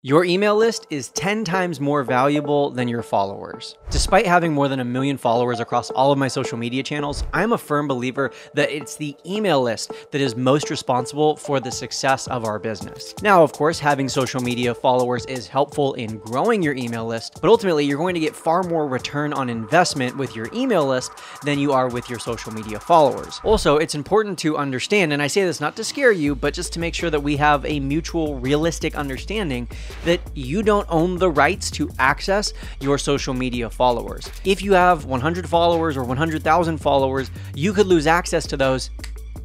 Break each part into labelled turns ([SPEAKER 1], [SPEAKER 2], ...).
[SPEAKER 1] Your email list is 10 times more valuable than your followers. Despite having more than 1 million followers across all of my social media channels, I'm a firm believer that it's the email list that is most responsible for the success of our business. Now, of course, having social media followers is helpful in growing your email list, but ultimately you're going to get far more return on investment with your email list than you are with your social media followers. Also, it's important to understand, and I say this not to scare you, but just to make sure that we have a mutual, realistic understanding that you don't own the rights to access your social media followers. If you have 100 followers or 100,000 followers, you could lose access to those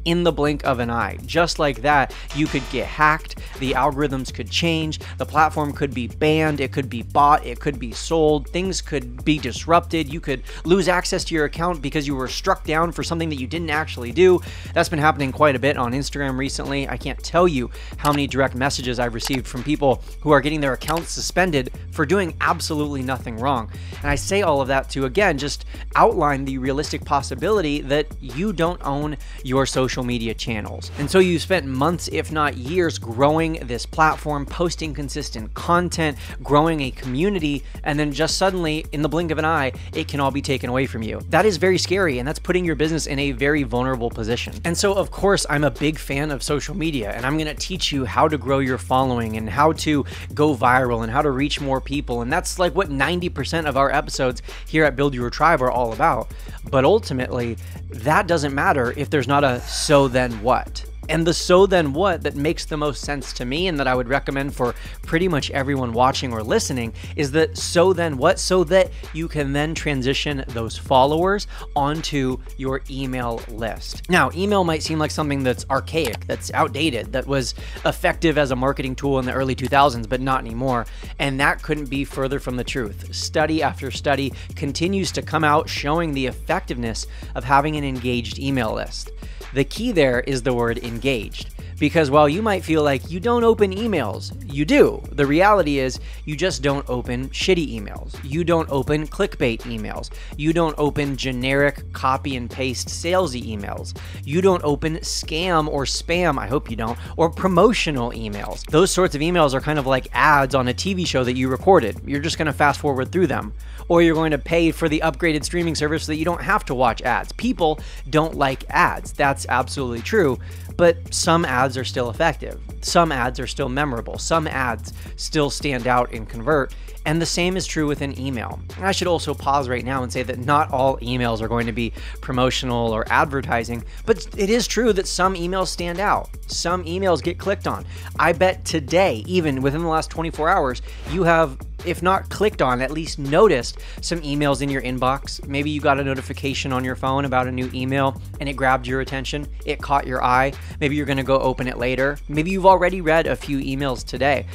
[SPEAKER 1] in the blink of an eye. Just like that, you could get hacked, the algorithms could change, the platform could be banned, it could be bought, it could be sold, things could be disrupted, you could lose access to your account because you were struck down for something that you didn't actually do. That's been happening quite a bit on Instagram recently. I can't tell you how many direct messages I've received from people who are getting their accounts suspended for doing absolutely nothing wrong. And I say all of that to, again, just outline the realistic possibility that you don't own your social media channels. And so you spent months, if not years, growing this platform, posting consistent content, growing a community, and then just suddenly, in the blink of an eye, it can all be taken away from you. That is very scary, and that's putting your business in a very vulnerable position. And so, of course, I'm a big fan of social media, and I'm gonna teach you how to grow your following and how to go viral and how to reach more people. And that's like what 90% of our episodes here at Build Your Tribe are all about. But ultimately, that doesn't matter if there's not a so then what. And the so then what that makes the most sense to me and that I would recommend for pretty much everyone watching or listening is that so then what, so that you can then transition those followers onto your email list. Now, email might seem like something that's archaic, that's outdated, that was effective as a marketing tool in the early 2000s, but not anymore. And that couldn't be further from the truth. Study after study continues to come out showing the effectiveness of having an engaged email list. The key there is the word engaged, because while you might feel like you don't open emails, you do. The reality is you just don't open shitty emails. You don't open clickbait emails. You don't open generic copy and paste salesy emails. You don't open scam or spam, I hope you don't, or promotional emails. Those sorts of emails are kind of like ads on a TV show that you recorded. You're just going to fast forward through them. Or you're going to pay for the upgraded streaming service so that you don't have to watch ads. People don't like ads. That's absolutely true. But some ads are still effective. Some ads are still memorable. Some ads still stand out and convert. And the same is true with an email. And I should also pause right now and say that not all emails are going to be promotional or advertising, but it is true that some emails stand out. Some emails get clicked on. I bet today, even within the last 24 hours, you have, if not clicked on, at least noticed some emails in your inbox. Maybe you got a notification on your phone about a new email and it grabbed your attention. It caught your eye. Maybe you're going to go open it later. Maybe you've already read a few emails today.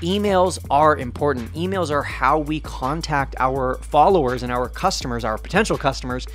[SPEAKER 1] Emails are important. Emails are how we contact our followers and our customers, our potential customers,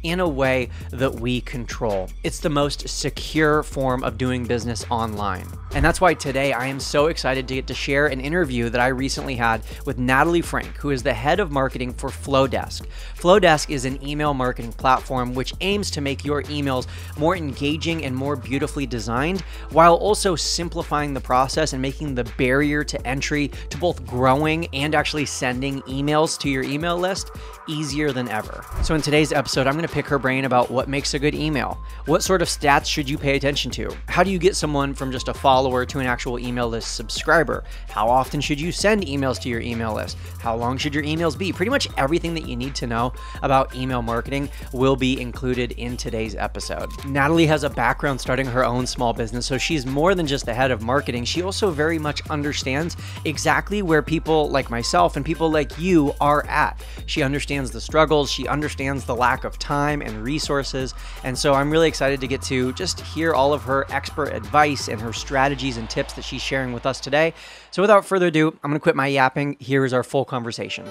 [SPEAKER 1] in a way that we control. It's the most secure form of doing business online. And that's why today I am so excited to get to share an interview that I recently had with Natalie Frank, who is the head of marketing for Flowdesk. Flowdesk is an email marketing platform which aims to make your emails more engaging and more beautifully designed, while also simplifying the process and making the barrier to entry to both growing and actually sending emails to your email list easier than ever. So in today's episode, I'm going to pick her brain about what makes a good email. What sort of stats should you pay attention to? How do you get someone from just a follower to an actual email list subscriber? How often should you send emails to your email list? How long should your emails be? Pretty much everything that you need to know about email marketing will be included in today's episode. Natalie has a background starting her own small business, so she's more than just the head of marketing. She also very much understands exactly where people like myself and people like you are at. She understands the struggles, she understands the lack of time and resources, and so I'm really excited to get to just hear all of her expert advice and her strategies and tips that she's sharing with us today. So without further ado, I'm going to quit my yapping. Here is our full conversation.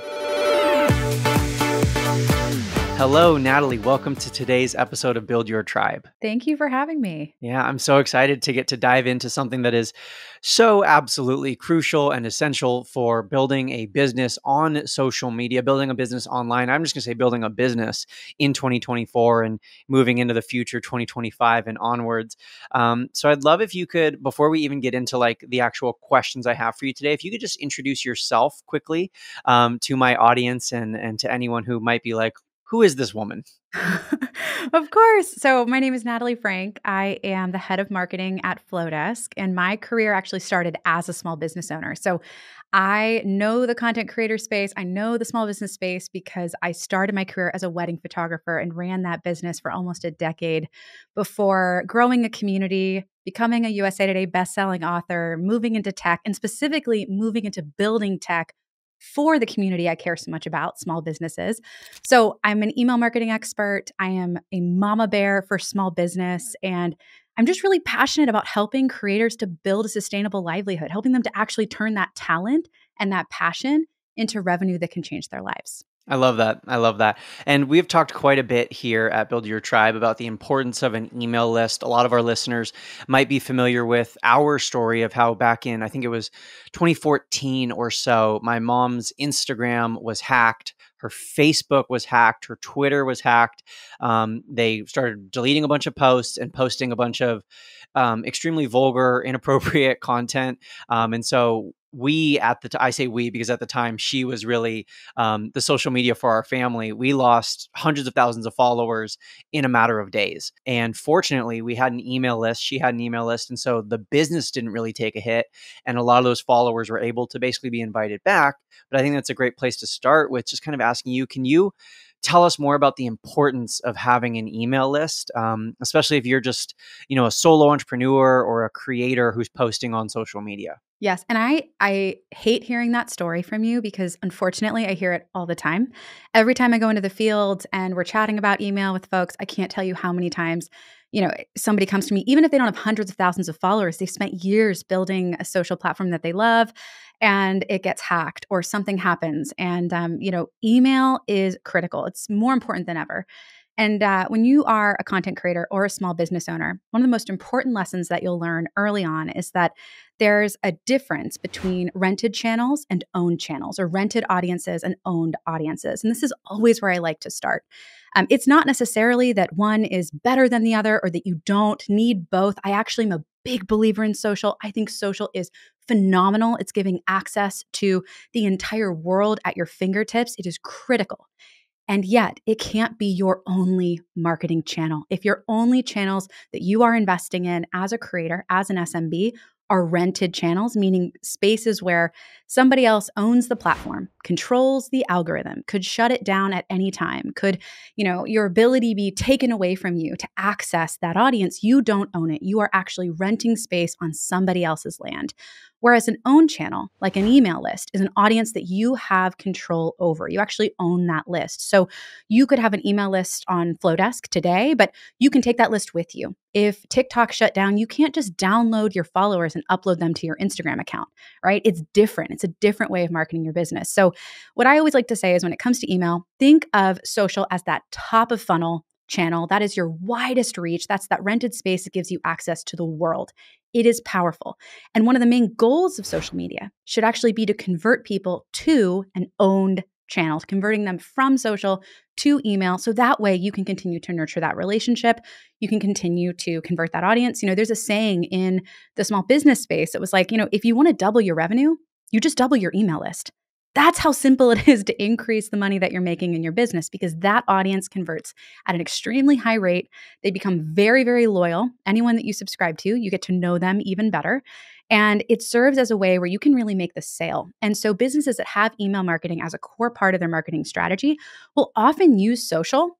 [SPEAKER 1] Hello, Natalie. Welcome to today's episode of Build Your Tribe.
[SPEAKER 2] Thank you for having me.
[SPEAKER 1] Yeah, I'm so excited to get to dive into something that is so absolutely crucial and essential for building a business on social media, building a business online. I'm just going to say building a business in 2024 and moving into the future, 2025 and onwards. So I'd love if you could, before we even get into like the actual questions I have for you today, if you could just introduce yourself quickly to my audience and to anyone who might be like, who is this woman?
[SPEAKER 2] Of course. So, my name is Natalie Frank. I am the head of marketing at Flowdesk, and my career actually started as a small business owner. So, I know the content creator space. I know the small business space because I started my career as a wedding photographer and ran that business for almost a decade before growing a community, becoming a USA Today bestselling author, moving into tech, and specifically moving into building tech for the community I care so much about, small businesses. So I'm an email marketing expert. I am a mama bear for small business. And I'm just really passionate about helping creators to build a sustainable livelihood, helping them to actually turn that talent and that passion into revenue that can change their lives.
[SPEAKER 1] I love that. I love that. And we've talked quite a bit here at Build Your Tribe about the importance of an email list. A lot of our listeners might be familiar with our story of how back in, I think it was 2014 or so, my mom's Instagram was hacked. Her Facebook was hacked. Her Twitter was hacked. They started deleting a bunch of posts and posting a bunch of extremely vulgar, inappropriate content. And so we I say we because at the time she was really the social media for our family. We lost hundreds of thousands of followers in a matter of days. And fortunately, we had an email list. She had an email list. And so the business didn't really take a hit. And a lot of those followers were able to basically be invited back. But I think that's a great place to start with just kind of asking you, can you tell us more about the importance of having an email list, especially if you're just, a solo entrepreneur or a creator who's posting on social media?
[SPEAKER 2] Yes. And I hate hearing that story from you because unfortunately I hear it all the time. Every time I go into the field and we're chatting about email with folks, I can't tell you how many times, somebody comes to me, even if they don't have hundreds of thousands of followers, they've spent years building a social platform that they love and it gets hacked or something happens. And, email is critical. It's more important than ever. And when you are a content creator or a small business owner, one of the most important lessons that you'll learn early on is that there's a difference between rented channels and owned channels, or rented audiences and owned audiences. And this is always where I like to start. It's not necessarily that one is better than the other or that you don't need both. I actually am a big believer in social. I think social is phenomenal. It's giving access to the entire world at your fingertips. It is critical. And yet, it can't be your only marketing channel. If your only channels that you are investing in as a creator, as an SMB, are rented channels, meaning spaces where somebody else owns the platform, controls the algorithm, could shut it down at any time, could, your ability be taken away from you to access that audience, you don't own it. You are actually renting space on somebody else's land. Whereas an owned channel, like an email list, is an audience that you have control over. You actually own that list. So you could have an email list on Flowdesk today, but you can take that list with you. If TikTok shut down, you can't just download your followers and upload them to your Instagram account, right? It's different. It's a different way of marketing your business. So what I always like to say is when it comes to email, think of social as that top of funnel channel. That is your widest reach. That's that rented space that gives you access to the world. It is powerful. And one of the main goals of social media should actually be to convert people to an owned channel, converting them from social to email. So that way you can continue to nurture that relationship. You can continue to convert that audience. There's a saying in the small business space. It was like, if you want to double your revenue, you just double your email list. That's how simple it is to increase the money that you're making in your business because that audience converts at an extremely high rate. They become very, very loyal. Anyone that you subscribe to, you get to know them even better. And it serves as a way where you can really make the sale. And so businesses that have email marketing as a core part of their marketing strategy will often use social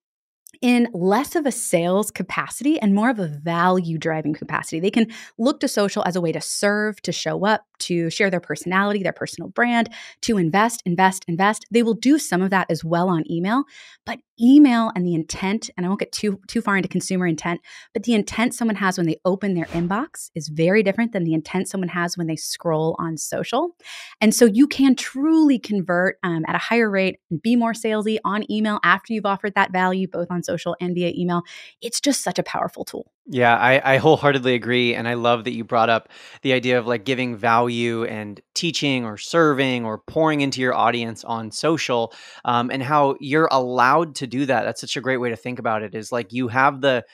[SPEAKER 2] in less of a sales capacity and more of a value driving capacity. They can look to social as a way to serve, to show up, to share their personality, their personal brand, to invest, invest, invest. They will do some of that as well on email, but email and the intent, and I won't get too far into consumer intent, but the intent someone has when they open their inbox is very different than the intent someone has when they scroll on social. And so you can truly convert at a higher rate and be more salesy on email after you've offered that value, both on social and via email. It's just such a powerful tool.
[SPEAKER 1] Yeah, I wholeheartedly agree. And I love that you brought up the idea of like giving value and teaching or serving or pouring into your audience on social, and how you're allowed to do that. That's such a great way to think about it, is like you have the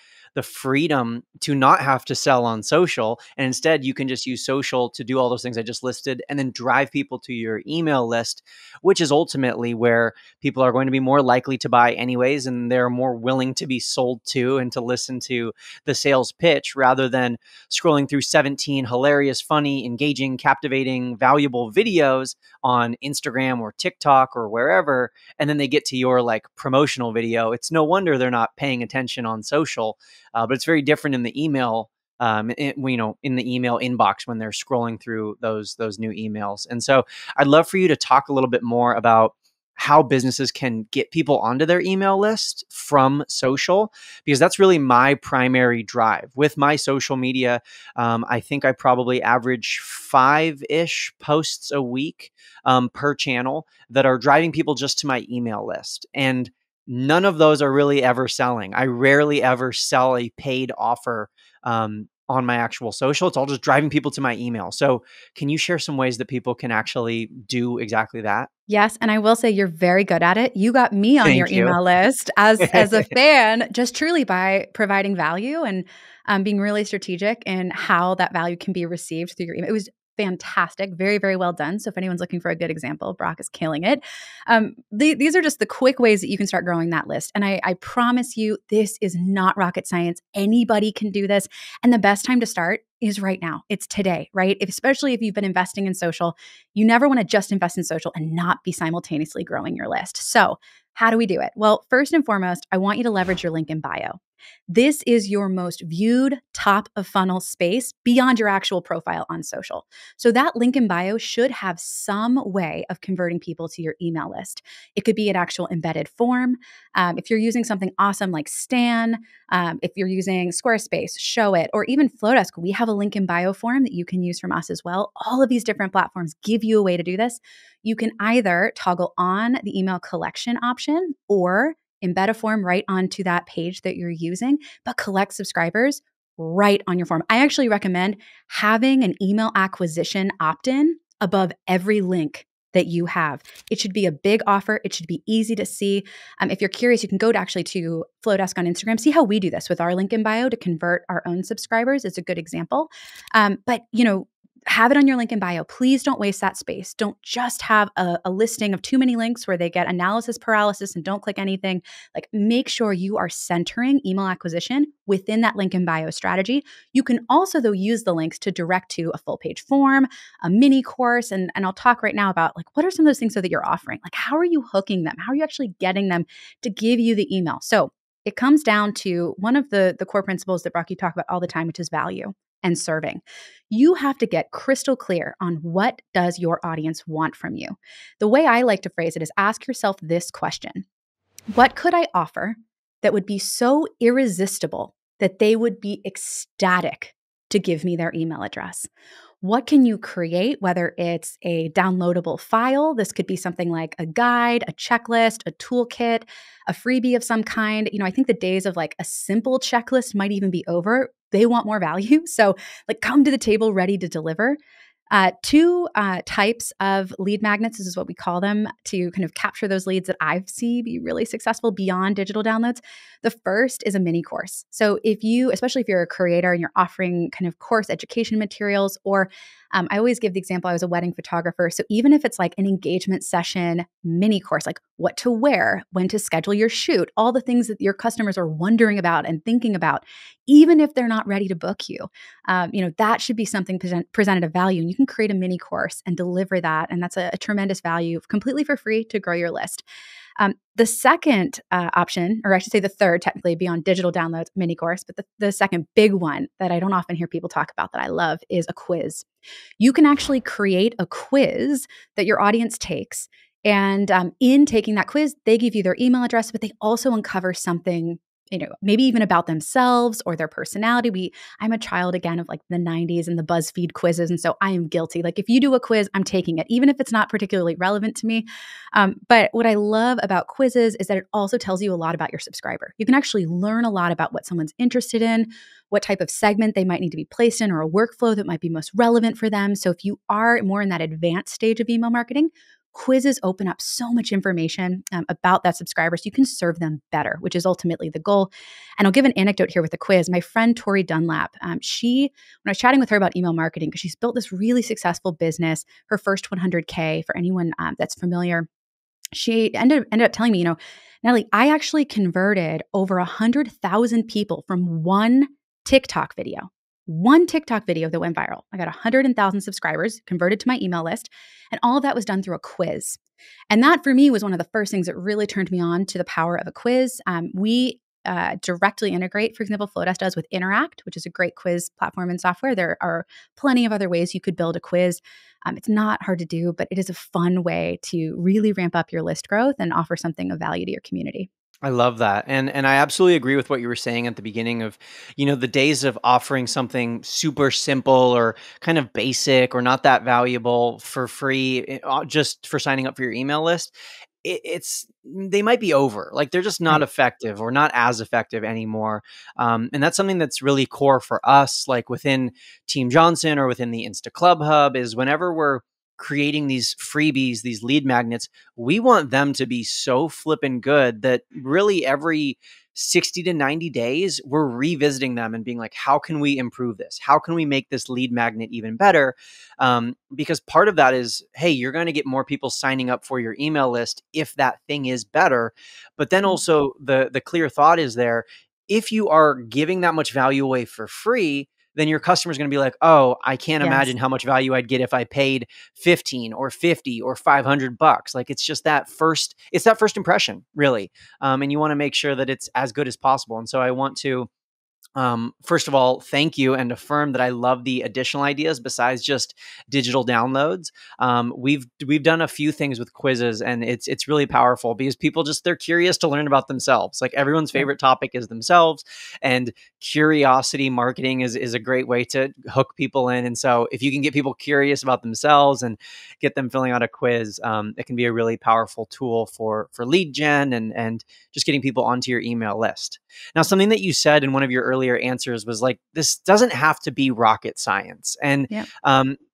[SPEAKER 1] freedom to not have to sell on social. And instead, you can just use social to do all those things I just listed and then drive people to your email list, which is ultimately where people are going to be more likely to buy anyways. And they're more willing to be sold to and to listen to the sales pitch rather than scrolling through 17 hilarious, funny, engaging, captivating, valuable videos on Instagram or TikTok or wherever. And then they get to your like promotional video. It's no wonder they're not paying attention on social. But it's very different in the email, in the email inbox when they're scrolling through those new emails. And so I'd love for you to talk a little bit more about how businesses can get people onto their email list from social, because that's really my primary drive with my social media. I think I probably average 5-ish posts a week per channel that are driving people just to my email list. And none of those are really ever selling. I rarely ever sell a paid offer on my actual social. It's all just driving people to my email. So can you share some ways that people can actually do exactly that?
[SPEAKER 2] Yes, and I will say you're very good at it. You got me on your
[SPEAKER 1] Thank you.
[SPEAKER 2] email list as a fan, just truly by providing value and being really strategic in how that value can be received through your email. It was fantastic, very, very well done. So if anyone's looking for a good example, Brock is killing it. These are just the quick ways that you can start growing that list. And I promise you, this is not rocket science. Anybody can do this. And the best time to start is right now. It's today, right? Especially if you've been investing in social, you never want to just invest in social and not be simultaneously growing your list. So how do we do it? Well, first and foremost, I want you to leverage your link in bio. This is your most viewed top of funnel space beyond your actual profile on social. So that link in bio should have some way of converting people to your email list. It could be an actual embedded form. If you're using something awesome like Stan, if you're using Squarespace, Show It, or even Flowdesk, we have a link in bio form that you can use from us as well. All of these different platforms give you a way to do this. You can either toggle on the email collection option or embed a form right onto that page that you're using, but collect subscribers right on your form. I actually recommend having an email acquisition opt-in above every link that you have. It should be a big offer. It should be easy to see. If you're curious, you can go to Flowdesk on Instagram, see how we do this with our link in bio to convert our own subscribers. It's a good example. But have it on your link in bio. Please don't waste that space. Don't just have a listing of too many links where they get analysis paralysis and don't click anything. Like, make sure you are centering email acquisition within that link in bio strategy. You can also, though, use the links to direct to a full page form, a mini course. And I'll talk right now about like, what are some of those things that you're offering? Like, how are you hooking them? How are you actually getting them to give you the email? So it comes down to one of the core principles that Brock, you talk about all the time, which is value and serving. You have to get crystal clear on what does your audience want from you. The way I like to phrase it is ask yourself this question: what could I offer that would be so irresistible that they would be ecstatic to give me their email address? What can you create, whether it's a downloadable file? This could be something like a guide, a checklist, a toolkit, a freebie of some kind. I think the days of like a simple checklist might even be over. They want more value. So like, come to the table ready to deliver. Two types of lead magnets, this is what we call them, to kind of capture those leads that I've seen be really successful beyond digital downloads. The first is a mini course. So especially if you're a creator and you're offering kind of course education materials, or I always give the example, I was a wedding photographer. So even if it's like an engagement session mini course, like what to wear, when to schedule your shoot, all the things that your customers are wondering about and thinking about, even if they're not ready to book you, that should be something presented of value. And you can create a mini course and deliver that. And that's a tremendous value completely for free to grow your list. The second option, or I should say the third, technically beyond digital downloads, mini course, but the second big one that I don't often hear people talk about that I love is a quiz. You can actually create a quiz that your audience takes. And in taking that quiz, they give you their email address, but they also uncover something, maybe even about themselves or their personality. I'm a child again of like the 90s and the BuzzFeed quizzes. And so I am guilty. Like if you do a quiz, I'm taking it, even if it's not particularly relevant to me. But what I love about quizzes is that it also tells you a lot about your subscriber. You can actually learn a lot about what someone's interested in, what type of segment they might need to be placed in, or a workflow that might be most relevant for them. So if you are more in that advanced stage of email marketing, quizzes open up so much information about that subscriber so you can serve them better, which is ultimately the goal. And I'll give an anecdote here with the quiz. My friend Tori Dunlap, when I was chatting with her about email marketing, because she's built this really successful business, her first 100K, for anyone that's familiar, she ended up telling me, Natalie, I actually converted over 100,000 people from one TikTok video. One TikTok video that went viral. I got 100,000 subscribers converted to my email list, and all of that was done through a quiz. And that for me was one of the first things that really turned me on to the power of a quiz. We directly integrate, for example, Flowdesk does with Interact, which is a great quiz platform and software. There are plenty of other ways you could build a quiz. It's not hard to do, but it is a fun way to really ramp up your list growth and offer something of value to your community.
[SPEAKER 1] I love that. And I absolutely agree with what you were saying at the beginning of, the days of offering something super simple or kind of basic or not that valuable for free, just for signing up for your email list. They might be over. Like they're just not
[SPEAKER 2] Right.
[SPEAKER 1] effective or not as effective anymore. And that's something that's really core for us, like within Team Johnson or within the InstaClubHub, is whenever we're creating these freebies, these lead magnets, we want them to be so flippin' good that really every 60 to 90 days, we're revisiting them and being like, how can we improve this? How can we make this lead magnet even better? Because part of that is, hey, you're going to get more people signing up for your email list if that thing is better. But then also the clear thought is there, if you are giving that much value away for free, then your customer's going to be like, oh, I can't
[SPEAKER 2] Yes.
[SPEAKER 1] imagine how much value I'd get if I paid 15 or 50 or $500. Like it's just that first impression, really. And you want to make sure that it's as good as possible. And so I want to, first of all, thank you and affirm that I love the additional ideas besides just digital downloads. We've done a few things with quizzes, and it's really powerful because people they're curious to learn about themselves. Like everyone's favorite topic is themselves, and curiosity marketing is a great way to hook people in. And so if you can get people curious about themselves and get them filling out a quiz, it can be a really powerful tool for lead gen and just getting people onto your email list. Now, something that you said in one of your earlier answers was like, this doesn't have to be rocket science. And
[SPEAKER 2] Yep.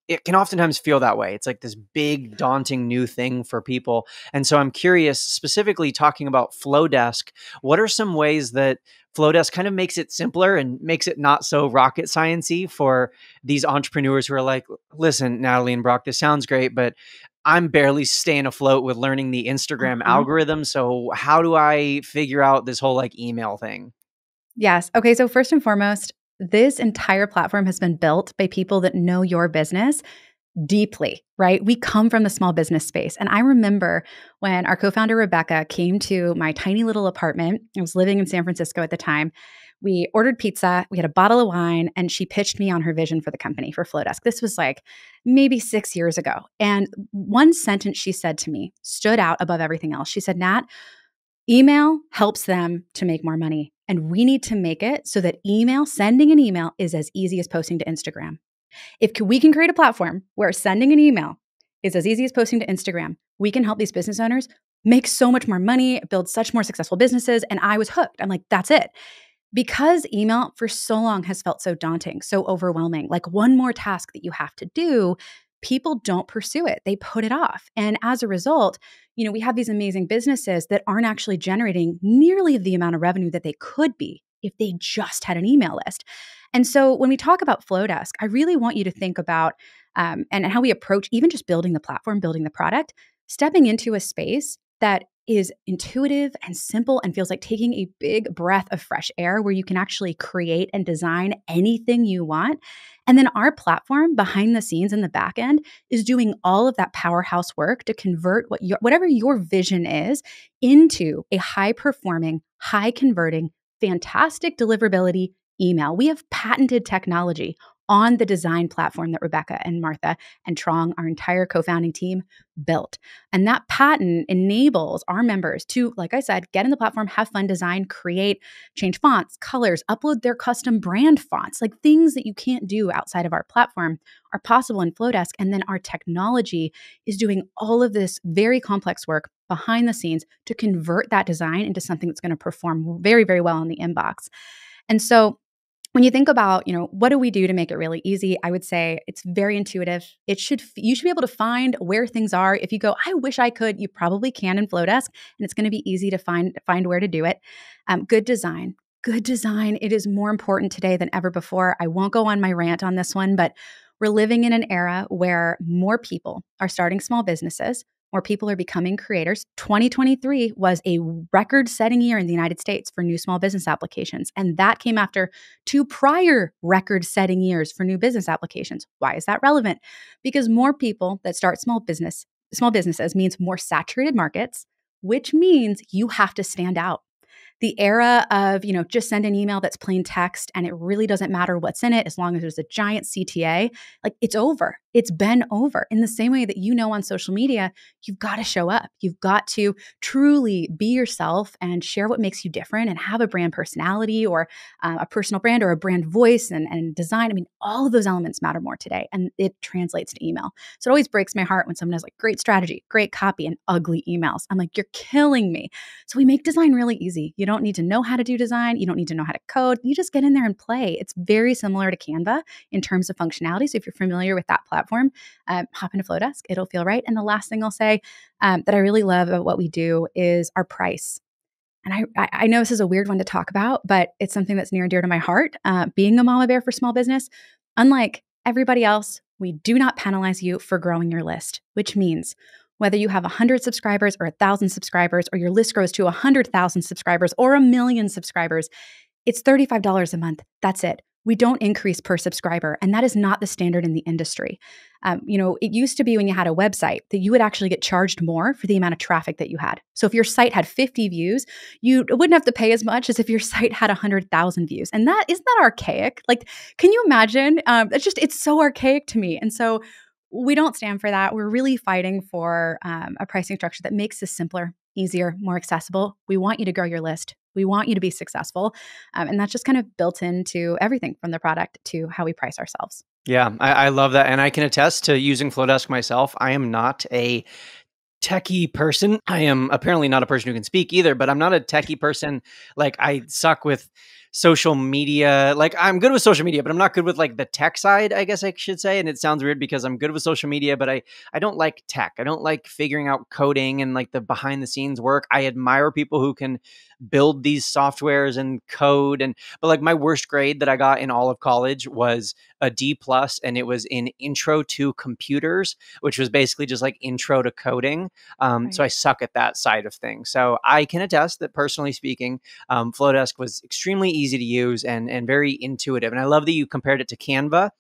[SPEAKER 1] it can oftentimes feel that way. It's like this big, daunting new thing for people. And so I'm curious, specifically talking about Flowdesk, what are some ways that Flowdesk kind of makes it simpler and makes it not so rocket sciencey for these entrepreneurs who are like, listen, Natalie and Brock, this sounds great, but I'm barely staying afloat with learning the Instagram
[SPEAKER 2] Uh-huh.
[SPEAKER 1] algorithm. So how do I figure out this whole like email thing?
[SPEAKER 2] Yes. Okay. So, first and foremost, this entire platform has been built by people that know your business deeply, right? We come from the small business space. And I remember when our co founder, Rebecca, came to my tiny little apartment. I was living in San Francisco at the time. We ordered pizza, we had a bottle of wine, and she pitched me on her vision for the company, for Flowdesk. This was like maybe 6 years ago. And one sentence she said to me stood out above everything else. She said, Nat, email helps them to make more money. And we need to make it so that sending an email is as easy as posting to Instagram. If we can create a platform where sending an email is as easy as posting to Instagram, we can help these business owners make so much more money, build such more successful businesses. And I was hooked. I'm like, that's it. Because email for so long has felt so daunting, so overwhelming, like one more task that you have to do, people don't pursue it. They put it off. And as a result, we have these amazing businesses that aren't actually generating nearly the amount of revenue that they could be if they just had an email list. And so when we talk about Flowdesk, I really want you to think about and how we approach even just building the platform, building the product, stepping into a space that is intuitive and simple and feels like taking a big breath of fresh air where you can actually create and design anything you want. And then our platform behind the scenes in the back end is doing all of that powerhouse work to convert whatever your vision is into a high performing, high converting, fantastic deliverability email. We have patented technology on the design platform that Rebecca and Martha and Trong, our entire co-founding team, built. And that patent enables our members to, like I said, get in the platform, have fun, design, create, change fonts, colors, upload their custom brand fonts, like things that you can't do outside of our platform are possible in Flowdesk. And then our technology is doing all of this very complex work behind the scenes to convert that design into something that's going to perform very, very well in the inbox. And so when you think about, what do we do to make it really easy? I would say it's very intuitive. You should be able to find where things are. If you go, I wish I could, you probably can in Flowdesk, and it's going to be easy to find where to do it. Good design. Good design. It is more important today than ever before. I won't go on my rant on this one, but we're living in an era where more people are starting small businesses. More people are becoming creators. 2023 was a record-setting year in the United States for new small business applications. And that came after 2 prior record-setting years for new business applications. Why is that relevant? Because more people that start small businesses means more saturated markets, which means you have to stand out. The era of, just send an email that's plain text and it really doesn't matter what's in it as long as there's a giant CTA, like it's over. It's been over. In the same way that on social media, you've got to show up. You've got to truly be yourself and share what makes you different and have a brand personality or a personal brand or a brand voice and design. I mean, all of those elements matter more today, and it translates to email. So it always breaks my heart when someone has like great strategy, great copy, and ugly emails. I'm like, you're killing me. So we make design really easy. You don't need to know how to do design. You don't need to know how to code. You just get in there and play. It's very similar to Canva in terms of functionality. So if you're familiar with that platform, hop into Flowdesk. It'll feel right. And the last thing I'll say that I really love about what we do is our price. And I know this is a weird one to talk about, but it's something that's near and dear to my heart. Being a mama bear for small business, unlike everybody else, we do not penalize you for growing your list, which means whether you have 100 subscribers or 1,000 subscribers, or your list grows to 100,000 subscribers or 1,000,000 subscribers, it's $35 a month. That's it. We don't increase per subscriber, and that is not the standard in the industry. It used to be when you had a website that you would actually get charged more for the amount of traffic that you had. So if your site had 50 views, you wouldn't have to pay as much as if your site had 100,000 views. And isn't that archaic? Like, can you imagine? It's so archaic to me. And so we don't stand for that. We're really fighting for a pricing structure that makes this simpler, easier, more accessible. We want you to grow your list. We want you to be successful. And that's just kind of built into everything from the product to how we price ourselves.
[SPEAKER 1] Yeah, I love that. And I can attest to using Flowdesk myself. I am not a techie person. I am apparently not a person who can speak either, but I'm not a techie person. Like, I suck with social media. Like, I'm good with social media, but I'm not good with like the tech side, I guess I should say. And it sounds weird because I'm good with social media, but I don't like tech. I don't like figuring out coding and like the behind the scenes work. I admire people who can build these softwares and code. But like, my worst grade that I got in all of college was a D+, and it was in Intro to Computers, which was basically just like intro to coding.
[SPEAKER 2] Right.
[SPEAKER 1] So I suck at that side of things. So I can attest that, personally speaking, Flowdesk was extremely easy to use and very intuitive. And I love that you compared it to Canva,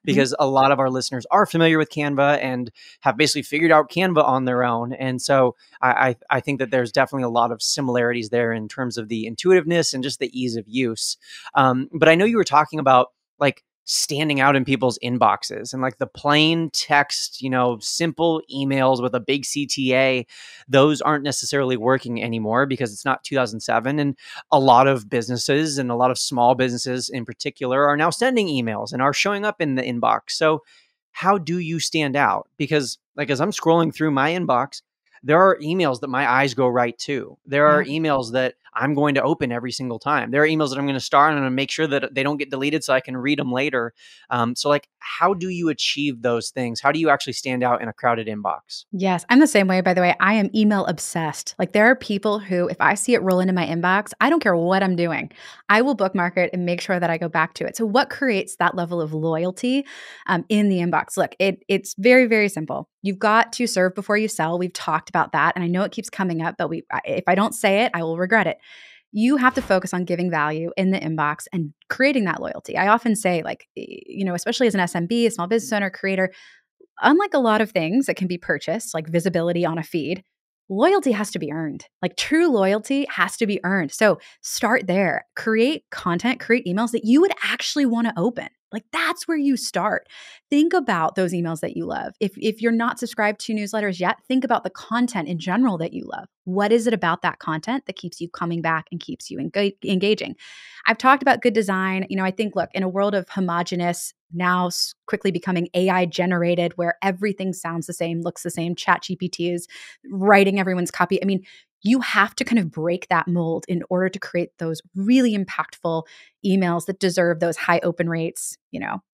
[SPEAKER 1] because a lot of our listeners are familiar with Canva and have basically figured out Canva on their own. And so I think that there's definitely a lot of similarities there in terms of the intuitiveness and just the ease of use. But I know you were talking about like standing out in people's inboxes and like the plain text, simple emails with a big CTA. Those aren't necessarily working anymore because it's not 2007. And a lot of businesses, and a lot of small businesses in particular, are now sending emails and are showing up in the inbox. So how do you stand out? Because like, as I'm scrolling through my inbox, there are emails that my eyes go right to. There are
[SPEAKER 2] Yeah.
[SPEAKER 1] emails that I'm going to open every single time. There are emails that I'm going to start and I'm going to make sure that they don't get deleted so I can read them later. So like, how do you achieve those things? How do you actually stand out in a crowded inbox?
[SPEAKER 2] Yes, I'm the same way, by the way. I am email obsessed. Like, there are people who, if I see it roll into my inbox, I don't care what I'm doing. I will bookmark it and make sure that I go back to it. So, what creates that level of loyalty in the inbox? Look, it's very, very simple. You've got to serve before you sell. We've talked about that, and I know it keeps coming up, but if I don't say it, I will regret it. You have to focus on giving value in the inbox and creating that loyalty. I often say, like, especially as an SMB, a small business owner, creator, unlike a lot of things that can be purchased, like visibility on a feed, loyalty has to be earned. Like, true loyalty has to be earned. So start there. Create content, create emails that you would actually want to open. Like, that's where you start. Think about those emails that you love. If you're not subscribed to newsletters yet, think about the content in general that you love. What is it about that content that keeps you coming back and keeps you engaging? I've talked about good design. I think, look, in a world of homogenous, now quickly becoming AI generated, where everything sounds the same, looks the same, chat GPT is writing everyone's copy. I mean, you have to kind of break that mold in order to create those really impactful emails that deserve those high open rates,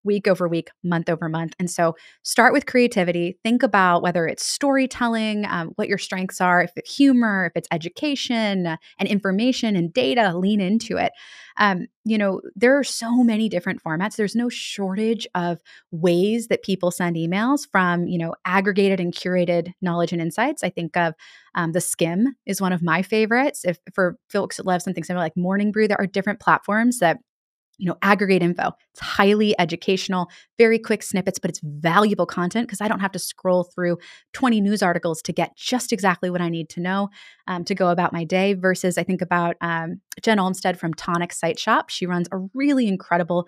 [SPEAKER 2] week over week, month over month. And so start with creativity. Think about whether it's storytelling, what your strengths are, if it's humor, if it's education and information and data, lean into it. There are so many different formats. There's no shortage of ways that people send emails, from, aggregated and curated knowledge and insights. I think of the Skim is one of my favorites. If for folks that love something similar like Morning Brew, there are different platforms that aggregate info. It's highly educational, very quick snippets, but it's valuable content because I don't have to scroll through 20 news articles to get just exactly what I need to know to go about my day. Versus, I think about Jen Olmstead from Tonic Site Shop. She runs a really incredible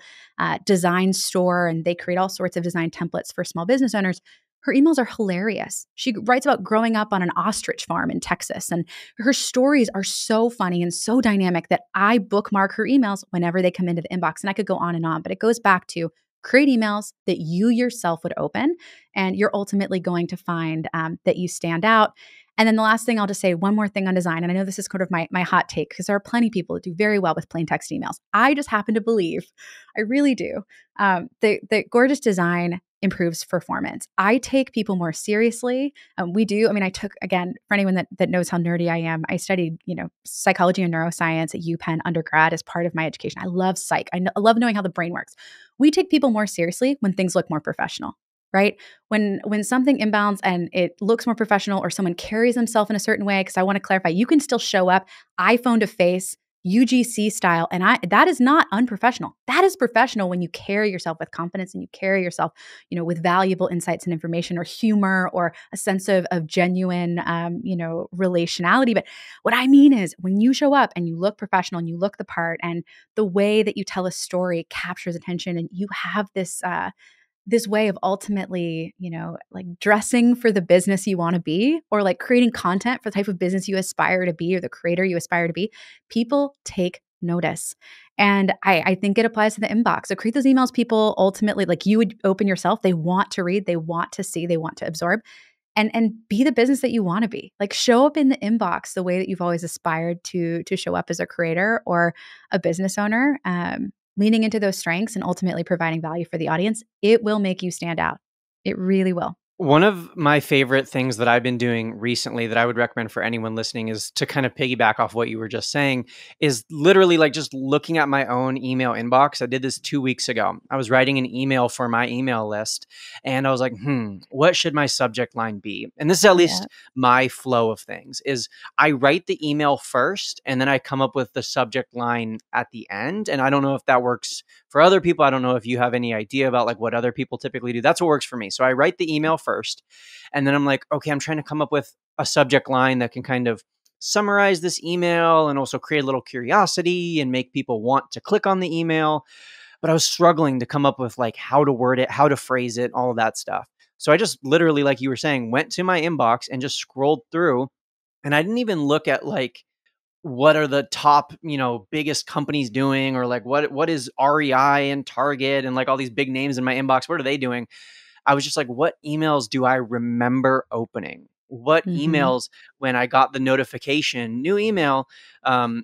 [SPEAKER 2] design store, and they create all sorts of design templates for small business owners. Her emails are hilarious. She writes about growing up on an ostrich farm in Texas, and her stories are so funny and so dynamic that I bookmark her emails whenever they come into the inbox. And I could go on, but it goes back to create emails that you yourself would open, and you're ultimately going to find that you stand out. And then the last thing, I'll just say one more thing on design. And I know this is kind of my hot take, because there are plenty of people that do very well with plain text emails. I just happen to believe, I really do, that gorgeous design improves performance. I take people more seriously. I took, again, for anyone that knows how nerdy I am, I studied, psychology and neuroscience at UPenn undergrad as part of my education. I love psych. I love knowing how the brain works. We take people more seriously when things look more professional, right? When something inbounds and it looks more professional, or someone carries themselves in a certain way, because I want to clarify, you can still show up iPhone to face, UGC style. And that is not unprofessional. That is professional when you carry yourself with confidence and you carry yourself, with valuable insights and information, or humor, or a sense of genuine, relationality. But what I mean is, when you show up and you look professional and you look the part, and the way that you tell a story captures attention, and you have this way of ultimately, like dressing for the business you want to be, or like creating content for the type of business you aspire to be, or the creator you aspire to be, people take notice. And I think it applies to the inbox. So create those emails people ultimately, like you would open yourself, they want to read, they want to see, they want to absorb, and be the business that you want to be. Like, show up in the inbox the way that you've always aspired to show up as a creator or a business owner. Leaning into those strengths and ultimately providing value for the audience, it will make you stand out. It really will.
[SPEAKER 1] One of my favorite things that I've been doing recently that I would recommend for anyone listening, is to kind of piggyback off what you were just saying, is literally like just looking at my own email inbox. I did this 2 weeks ago. I was writing an email for my email list, and I was like, what should my subject line be? And this is at least my flow of things, is I write the email first and then I come up with the subject line at the end. And I don't know if that works for other people. I don't know if you have any idea about like what other people typically do. That's what works for me. So I write the email first, and then I'm like, okay, I'm trying to come up with a subject line that can kind of summarize this email and also create a little curiosity and make people want to click on the email. But I was struggling to come up with like how to word it, how to phrase it, all of that stuff. So I just literally, like you were saying, went to my inbox and just scrolled through, and I didn't even look at like, what are the top, biggest companies doing, or like what is REI and Target and like all these big names in my inbox, what are they doing? I was just like, what emails do I remember opening? what
[SPEAKER 2] Mhm.
[SPEAKER 1] emails, when I got the notification, new email,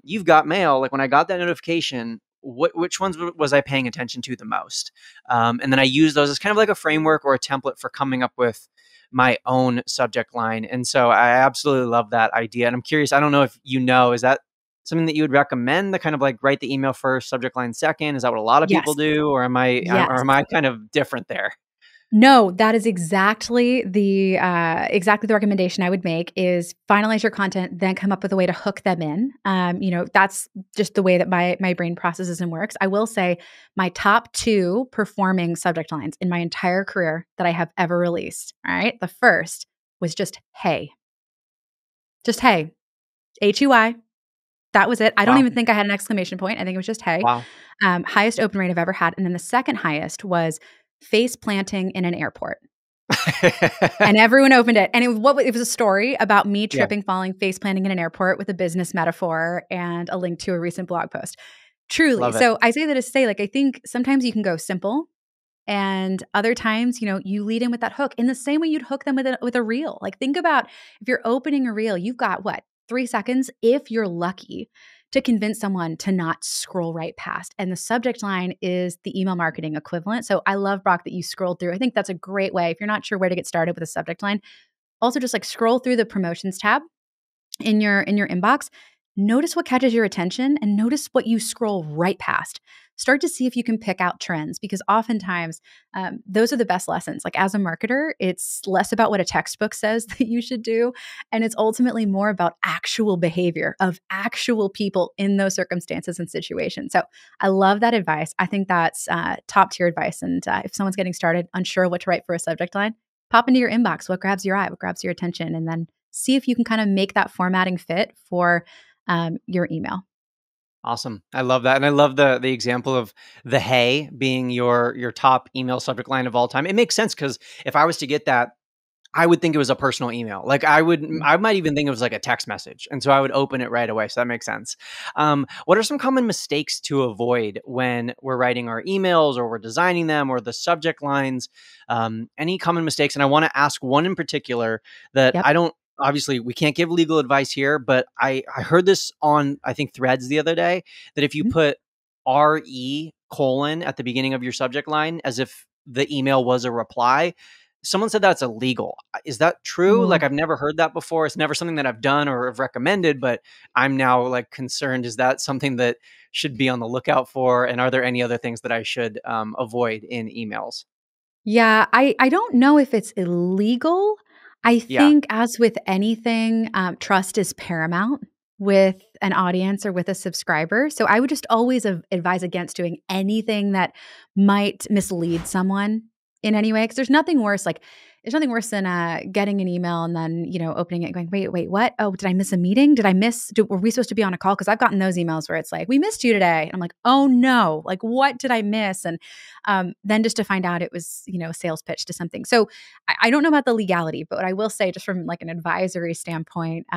[SPEAKER 1] you've got mail. Like when I got that notification, which ones was I paying attention to the most? And then I use those as kind of like a framework or a template for coming up with my own subject line. And so I absolutely love that idea. And I'm curious, I don't know if is that something that you would recommend, the kind of like write the email first, subject line second? Is that what a lot of people
[SPEAKER 2] Yes.
[SPEAKER 1] do? Or
[SPEAKER 2] Yes.
[SPEAKER 1] am I kind of different there?
[SPEAKER 2] No, that is exactly the recommendation I would make is finalize your content, then come up with a way to hook them in. That's just the way that my brain processes and works. I will say my top 2 performing subject lines in my entire career that I have ever released, all right? The first was just, "Hey." Just, "Hey." HUI. That was it. I don't
[SPEAKER 1] Wow.
[SPEAKER 2] even think I had an exclamation point. I think it was just, "Hey."
[SPEAKER 1] Wow.
[SPEAKER 2] Highest open rate I've ever had, and then the second highest was face planting in an airport. And everyone opened it, and it was a story about me
[SPEAKER 1] Yeah,
[SPEAKER 2] tripping, falling, face planting in an airport with a business metaphor and a link to a recent blog post. Truly.
[SPEAKER 1] love it.
[SPEAKER 2] So I say that to say, like, I think sometimes you can go simple, and other times, you lead in with that hook in the same way you'd hook them with a reel. Like, think about if you're opening a reel, you've got what, 3 seconds, if you're lucky, to convince someone to not scroll right past. And the subject line is the email marketing equivalent. So I love, Brock, that you scrolled through. I think that's a great way. If you're not sure where to get started with a subject line, also just like scroll through the promotions tab in your inbox. Notice what catches your attention and notice what you scroll right past. Start to see if you can pick out trends because oftentimes those are the best lessons. Like as a marketer, it's less about what a textbook says that you should do, and it's ultimately more about actual behavior of actual people in those circumstances and situations. So I love that advice. I think that's top tier advice. And if someone's getting started, unsure what to write for a subject line, pop into your inbox. What grabs your eye? What grabs your attention? And then see if you can kind of make that formatting fit for your email.
[SPEAKER 1] Awesome. I love that. And I love the example of the "hey" being your top email subject line of all time. It makes sense because if I was to get that, I would think it was a personal email. Like
[SPEAKER 2] Mm.
[SPEAKER 1] I might even think it was like a text message. And so I would open it right away. So that makes sense. What are some common mistakes to avoid when we're writing our emails or we're designing them or the subject lines? Any common mistakes? And I want to ask one in particular that
[SPEAKER 2] Yep.
[SPEAKER 1] I don't, obviously we can't give legal advice here, but I heard this on, I think, Threads the other day, that if you
[SPEAKER 2] Mhm.
[SPEAKER 1] put RE colon at the beginning of your subject line as if the email was a reply, someone said that's illegal. Is that true?
[SPEAKER 2] Ooh.
[SPEAKER 1] Like, I've never heard that before. It's never something that I've done or have recommended, but I'm now like concerned. Is that something that should be on the lookout for? And are there any other things that I should avoid in emails?
[SPEAKER 2] Yeah, I don't know if it's illegal. I
[SPEAKER 1] Yeah.
[SPEAKER 2] think as with anything, trust is paramount with an audience or with a subscriber. So I would just always advise against doing anything that might mislead someone in any way. Because there's nothing worse than getting an email and then opening it and going, wait, what? Oh, did I miss a meeting? Were we supposed to be on a call? Because I've gotten those emails where it's like, we missed you today. And I'm like, oh no, like what did I miss? And then just to find out it was, a sales pitch to something. So I don't know about the legality, but what I will say just from like an advisory standpoint,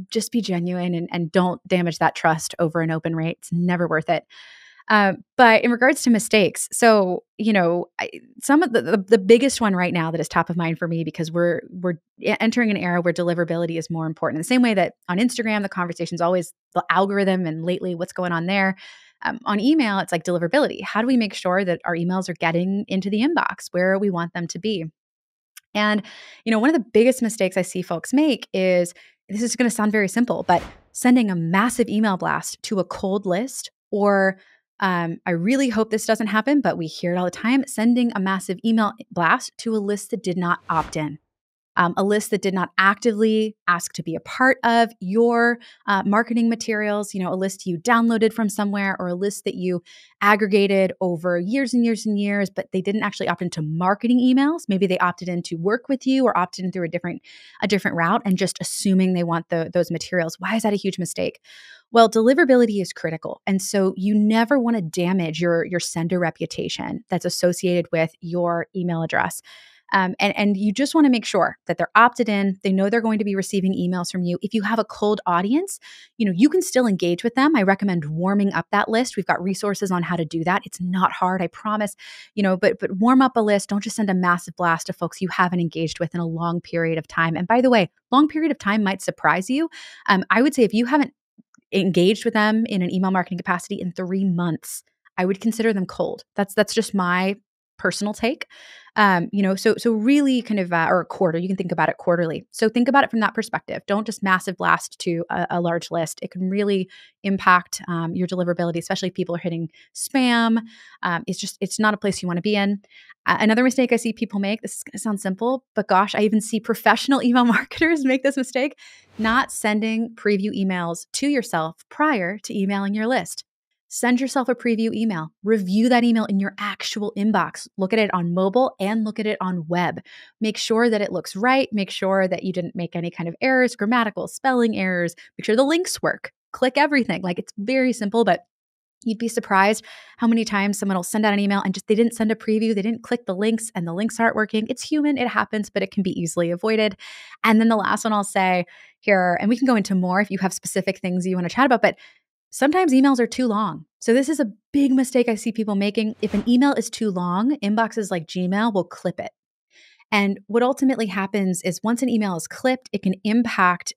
[SPEAKER 2] just be genuine and don't damage that trust over an open rate. It's never worth it. But in regards to mistakes, so some of the biggest one right now that is top of mind for me because we're entering an era where deliverability is more important. In the same way that on Instagram the conversation's always the algorithm and lately what's going on there. On email, it's like deliverability. How do we make sure that our emails are getting into the inbox where we want them to be? And, one of the biggest mistakes I see folks make is this is going to sound very simple, but sending a massive email blast to a cold list, or I really hope this doesn't happen, but we hear it all the time sending a massive email blast to a list that did not opt in. A list that did not actively ask to be a part of your marketing materials, a list you downloaded from somewhere or a list that you aggregated over years and years and years, but they didn't actually opt into marketing emails. Maybe they opted in to work with you or opted in through a different route and just assuming they want those materials. Why is that a huge mistake? Well, deliverability is critical. And so you never want to damage your sender reputation that's associated with your email address. And you just want to make sure that they're opted in. They know they're going to be receiving emails from you. If you have a cold audience, you can still engage with them. I recommend warming up that list. We've got resources on how to do that. It's not hard, I promise. But warm up a list. Don't just send a massive blast to folks you haven't engaged with in a long period of time. And by the way, long period of time might surprise you. I would say if you haven't engaged with them in an email marketing capacity in 3 months, I would consider them cold. That's just my personal take. So really kind of, or a quarter, you can think about it quarterly. So think about it from that perspective. Don't just massive blast to a large list. It can really impact your deliverability, especially if people are hitting spam. It's not a place you want to be in. Another mistake I see people make, this is going to sound simple, but gosh, I even see professional email marketers make this mistake, not sending preview emails to yourself prior to emailing your list. Send yourself a preview email. Review that email in your actual inbox. Look at it on mobile and look at it on web. Make sure that it looks right. Make sure that you didn't make any kind of errors, grammatical, spelling errors. Make sure the links work. Click everything. Like, it's very simple, but you'd be surprised how many times someone will send out an email and just they didn't send a preview, they didn't click the links, and the links aren't working. It's human, it happens, but it can be easily avoided. And then the last one I'll say here, and we can go into more if you have specific things you want to chat about, but sometimes emails are too long. So this is a big mistake I see people making. If an email is too long, inboxes like Gmail will clip it. And what ultimately happens is once an email is clipped, it can impact,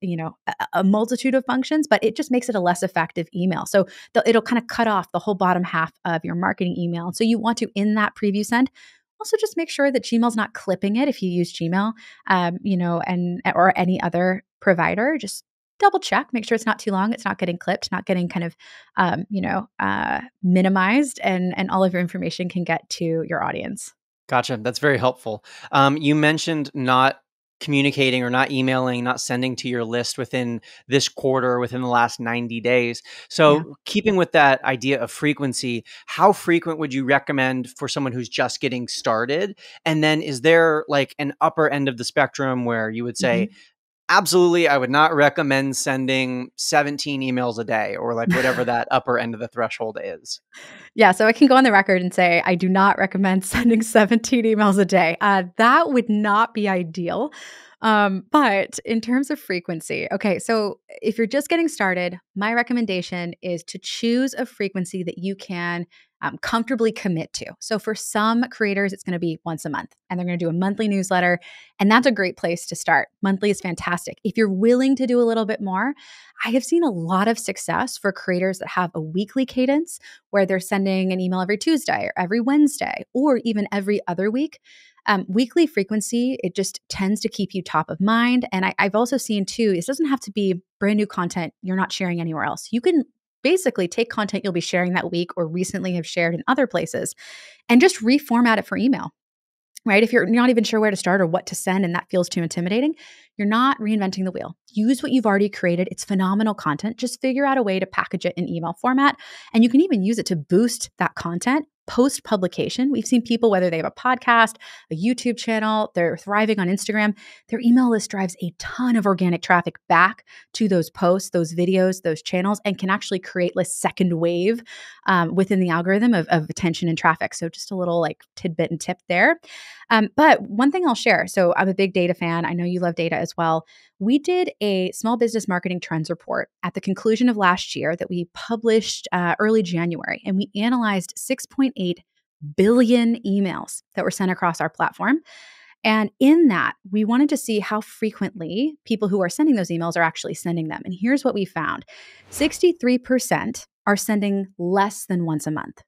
[SPEAKER 2] a multitude of functions, but it just makes it a less effective email. So it'll kind of cut off the whole bottom half of your marketing email. So you want to, in that preview send, also just make sure that Gmail's not clipping it if you use Gmail, or any other provider. Just double check, make sure it's not too long, it's not getting clipped, not getting kind of, minimized, and all of your information can get to your audience.
[SPEAKER 1] Gotcha. That's very helpful. You mentioned not communicating or not emailing, not sending to your list within this quarter, within the last 90 days.
[SPEAKER 2] Yeah.
[SPEAKER 1] So keeping with that idea of frequency, how frequent would you recommend for someone who's just getting started? And then is there like an upper end of the spectrum where you would say, absolutely, I would not recommend sending 17 emails a day, or like whatever that upper end of the threshold is?
[SPEAKER 2] Yeah, so I can go on the record and say I do not recommend sending 17 emails a day. That would not be ideal. But in terms of frequency, okay, so if you're just getting started, my recommendation is to choose a frequency that you can comfortably commit to. So for some creators, it's going to be once a month, and they're going to do a monthly newsletter. And that's a great place to start. Monthly is fantastic. If you're willing to do a little bit more, I have seen a lot of success for creators that have a weekly cadence where they're sending an email every Tuesday or every Wednesday or even every other week. Weekly frequency, it just tends to keep you top of mind. And I've also seen too, it doesn't have to be brand new content you're not sharing anywhere else. You can basically take content you'll be sharing that week or recently have shared in other places and just reformat it for email. Right? If you're not even sure where to start or what to send and that feels too intimidating, you're not reinventing the wheel. Use what you've already created. It's phenomenal content. Just figure out a way to package it in email format. And you can even use it to boost that content post publication. We've seen people, whether they have a podcast, a YouTube channel, they're thriving on Instagram, their email list drives a ton of organic traffic back to those posts, those videos, those channels, and can actually create a second wave within the algorithm of attention and traffic. So just a little like tidbit and tip there. But one thing I'll share, so I'm a big data fan. I know you love data as well. We did a small business marketing trends report at the conclusion of last year that we published early January, and we analyzed 6.8 billion emails that were sent across our platform. And in that, we wanted to see how frequently people who are sending those emails are actually sending them. And here's what we found. 63% are sending less than once a month.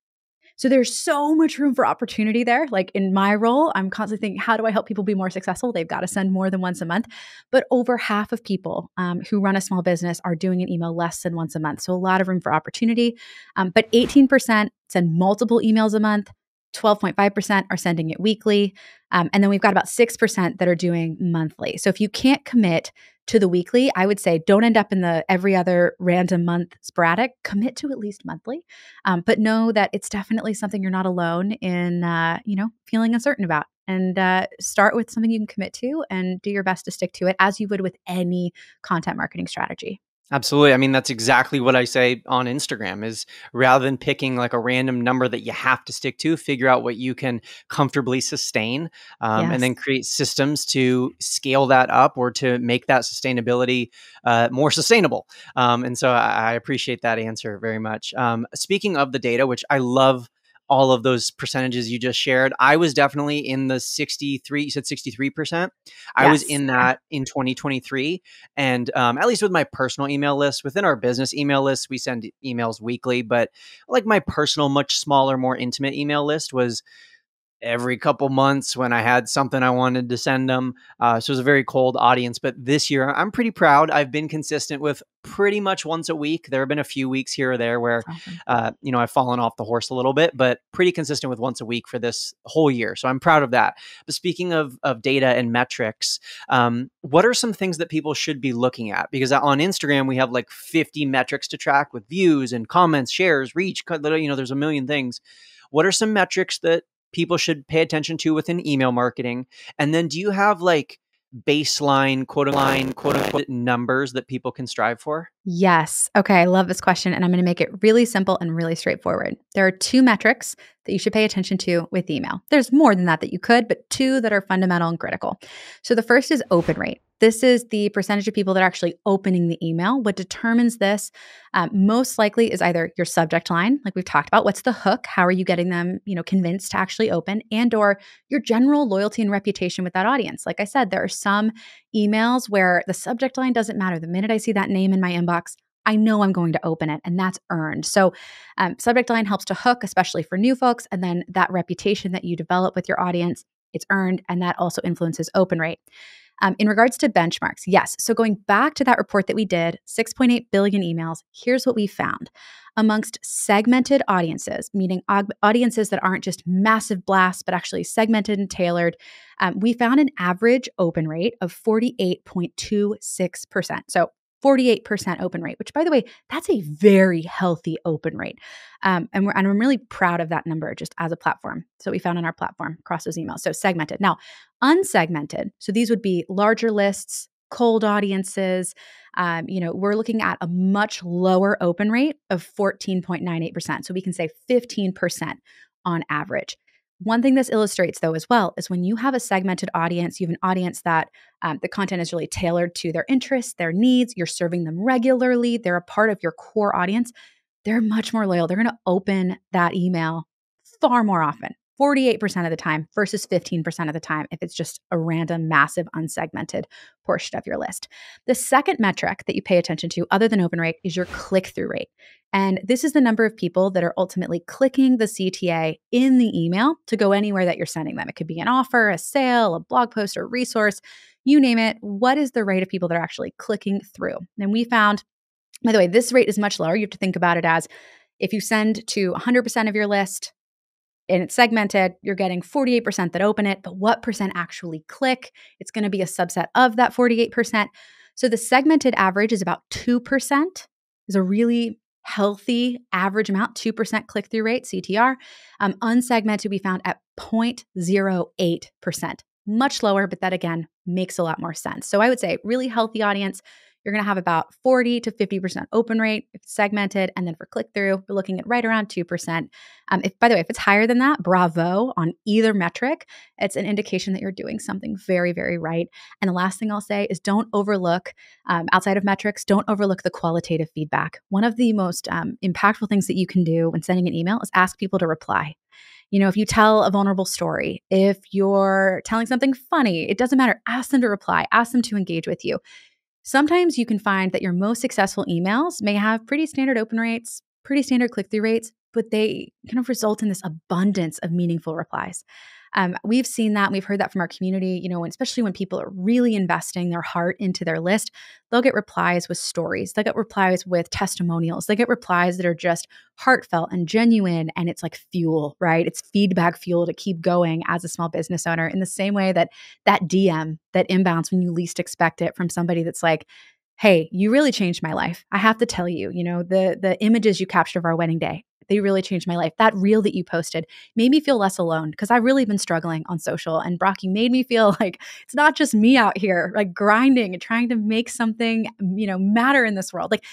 [SPEAKER 2] So there's so much room for opportunity there. Like in my role, I'm constantly thinking, how do I help people be more successful? They've got to send more than once a month. But over half of people who run a small business are doing an email less than once a month. So a lot of room for opportunity. But 18% send multiple emails a month. 12.5% are sending it weekly. And then we've got about 6% that are doing monthly. So if you can't commit to the weekly, I would say don't end up in the every other random month sporadic. Commit to at least monthly. But know that it's definitely something you're not alone in, feeling uncertain about. And start with something you can commit to and do your best to stick to it as you would with any content marketing strategy.
[SPEAKER 1] Absolutely. I mean, that's exactly what I say on Instagram is rather than picking like a random number that you have to stick to, figure out what you can comfortably sustain, and
[SPEAKER 2] Yes.
[SPEAKER 1] then create systems to scale that up or to make that sustainability more sustainable. And so I appreciate that answer very much. Speaking of the data, which I love all of those percentages you just shared, I was definitely in the 63, you said 63%. I was
[SPEAKER 2] Yes.
[SPEAKER 1] in
[SPEAKER 2] Yeah.
[SPEAKER 1] that in 2023. And at least with my personal email list, within our business email list, we send emails weekly. But like my personal, much smaller, more intimate email list was every couple months when I had something I wanted to send them. So it was a very cold audience. But this year, I'm pretty proud. I've been consistent with pretty much once a week. There have been a few weeks here or there where,
[SPEAKER 2] That's awesome.
[SPEAKER 1] I've fallen off the horse a little bit, but pretty consistent with once a week for this whole year. So I'm proud of that. But speaking of data and metrics, what are some things that people should be looking at? Because on Instagram, we have like 50 metrics to track with views and comments, shares, reach. There's a million things. What are some metrics that people should pay attention to within email marketing? And then do you have like baseline, quote unquote, numbers that people can strive for?
[SPEAKER 2] Yes. Okay. I love this question. And I'm going to make it really simple and really straightforward. There are two metrics that you should pay attention to with email. There's more than that you could, but two that are fundamental and critical. So the first is open rate. This is the percentage of people that are actually opening the email. What determines this most likely is either your subject line, like we've talked about. What's the hook? How are you getting them, convinced to actually open? And or your general loyalty and reputation with that audience. Like I said, there are some emails where the subject line doesn't matter. The minute I see that name in my inbox, I know I'm going to open it, and that's earned. So, subject line helps to hook, especially for new folks. And then that reputation that you develop with your audience, it's earned, and that also influences open rate. In regards to benchmarks, yes. So, going back to that report that we did, 6.8 billion emails, here's what we found. Amongst segmented audiences, meaning audiences that aren't just massive blasts, but actually segmented and tailored, we found an average open rate of 48.26%. So 48% open rate, which by the way, that's a very healthy open rate. And I'm really proud of that number just as a platform. So we found on our platform across those emails. So segmented. Now, unsegmented. So these would be larger lists, cold audiences. We're looking at a much lower open rate of 14.98%. So we can say 15% on average. One thing this illustrates, though, as well, is when you have a segmented audience, you have an audience that the content is really tailored to their interests, their needs, you're serving them regularly, they're a part of your core audience, they're much more loyal. They're going to open that email far more often, 48% of the time versus 15% of the time if it's just a random, massive, unsegmented portion of your list. The second metric that you pay attention to, other than open rate, is your click through rate. And this is the number of people that are ultimately clicking the CTA in the email to go anywhere that you're sending them. It could be an offer, a sale, a blog post, or a resource, you name it. What is the rate of people that are actually clicking through? And we found, by the way, this rate is much lower. You have to think about it as if you send to 100% of your list and it's segmented, you're getting 48% that open it, but what percent actually click? It's going to be a subset of that 48%. So the segmented average is about 2%, is a really healthy average amount, 2% click through rate, CTR. Unsegmented, we found at 0.08%, much lower, but that again makes a lot more sense. So I would say really healthy audience. You're going to have about 40 to 50% open rate if it's segmented. And then for click through, we're looking at right around 2%. By the way, if it's higher than that, bravo on either metric. It's an indication that you're doing something very, very right. And the last thing I'll say is don't overlook, outside of metrics, don't overlook the qualitative feedback. One of the most impactful things that you can do when sending an email is ask people to reply. If you tell a vulnerable story, if you're telling something funny, it doesn't matter. Ask them to reply, ask them to engage with you. Sometimes you can find that your most successful emails may have pretty standard open rates, pretty standard click through rates, but they kind of result in this abundance of meaningful replies. We've seen that. We've heard that from our community, especially when people are really investing their heart into their list, they'll get replies with stories. They'll get replies with testimonials. They get replies that are just heartfelt and genuine. And it's like fuel, right? It's feedback fuel to keep going as a small business owner in the same way that DM, that inbounds when you least expect it from somebody that's like, hey, you really changed my life. I have to tell you, the images you captured of our wedding day, they really changed my life. That reel that you posted made me feel less alone because I've really been struggling on social. And Brock, you made me feel like it's not just me out here, like grinding and trying to make something, matter in this world. Like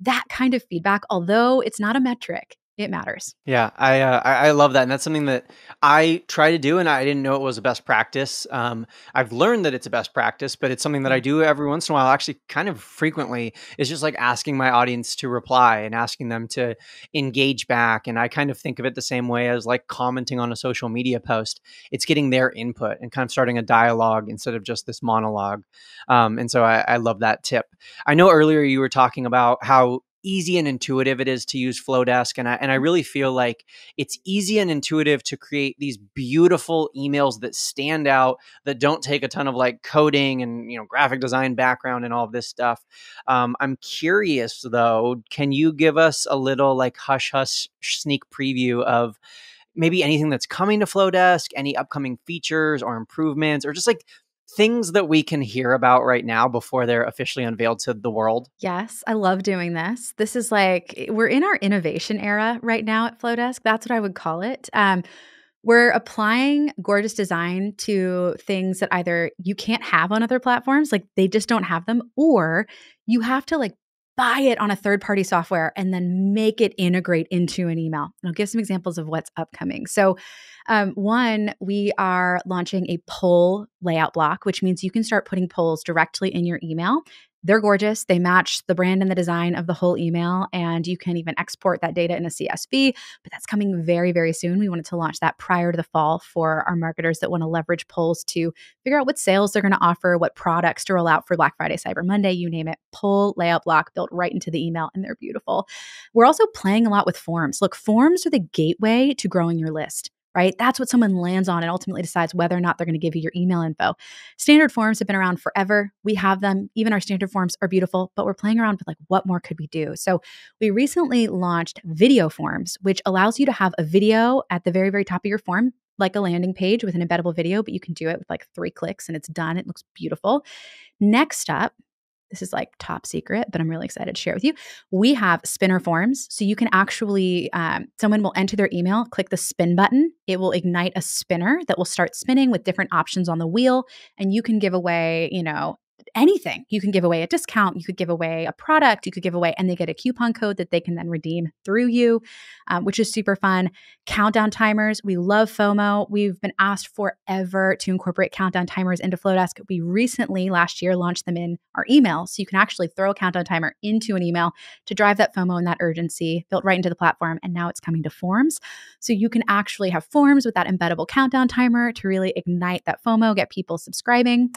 [SPEAKER 2] that kind of feedback, although it's not a metric, it matters.
[SPEAKER 1] Yeah, I love that, and that's something that I try to do, and I didn't know it was a best practice. I've learned that it's a best practice, but it's something that I
[SPEAKER 2] Yeah.
[SPEAKER 1] do every once in a while, actually, kind of frequently. Is just like asking my audience to reply and asking them to engage back, and I kind of think of it the same way as like commenting on a social media post. It's getting their input and kind of starting a dialogue instead of just this monologue. And so I love that tip. I know earlier you were talking about how easy and intuitive it is to use Flowdesk. And I really feel like it's easy and intuitive to create these beautiful emails that stand out, that don't take a ton of like coding and, graphic design background and all of this stuff. I'm curious though, can you give us a little like hush hush sneak preview of maybe anything that's coming to Flowdesk, any upcoming features or improvements, or just like things that we can hear about right now before they're officially unveiled to the world?
[SPEAKER 2] Yes, I love doing this. This is like we're in our innovation era right now at Flowdesk. That's what I would call it. We're applying gorgeous design to things that either you can't have on other platforms, like they just don't have them, or you have to like buy it on a third-party software and then make it integrate into an email. And I'll give some examples of what's upcoming. So, one, we are launching a poll layout block, which means you can start putting polls directly in your email. They're gorgeous. They match the brand and the design of the whole email, and you can even export that data in a CSV, but that's coming very, very soon. We wanted to launch that prior to the fall for our marketers that want to leverage polls to figure out what sales they're going to offer, what products to roll out for Black Friday, Cyber Monday, you name it. Poll layout block built right into the email, and they're beautiful. We're also playing a lot with forms. Look, forms are the gateway to growing your list. Right? That's what someone lands on and ultimately decides whether or not they're going to give you your email info. Standard forms have been around forever. We have them. Even our standard forms are beautiful, but we're playing around with like, what more could we do? So we recently launched video forms, which allows you to have a video at the very, very top of your form, like a landing page with an embeddable video, but you can do it with like 3 clicks and it's done. It looks beautiful. Next up, this is like top secret, but I'm really excited to share with you. We have spinner forms. So you can actually, someone will enter their email, click the spin button. It will ignite a spinner that will start spinning with different options on the wheel. And you can give away, anything. You can give away a discount. You could give away a product. You could give away, and they get a coupon code that they can then redeem through you, which is super fun. Countdown timers. We love FOMO. We've been asked forever to incorporate countdown timers into Flowdesk. We recently, last year, launched them in our email. So you can actually throw a countdown timer into an email to drive that FOMO and that urgency built right into the platform. And now it's coming to forms. So you can actually have forms with that embeddable countdown timer to really ignite that FOMO, get people subscribing.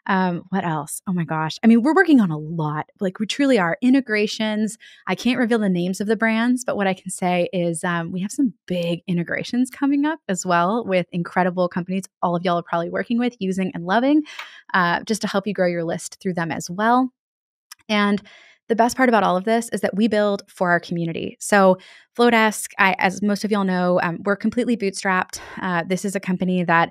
[SPEAKER 2] What else? Oh my gosh. I mean, we're working on a lot. Like we truly are. Integrations. I can't reveal the names of the brands, but what I can say is we have some big integrations coming up as well with incredible companies all of y'all are probably working with, using and loving, just to help you grow your list through them as well. And the best part about all of this is that we build for our community. So Flowdesk, as most of y'all know, we're completely bootstrapped. This is a company that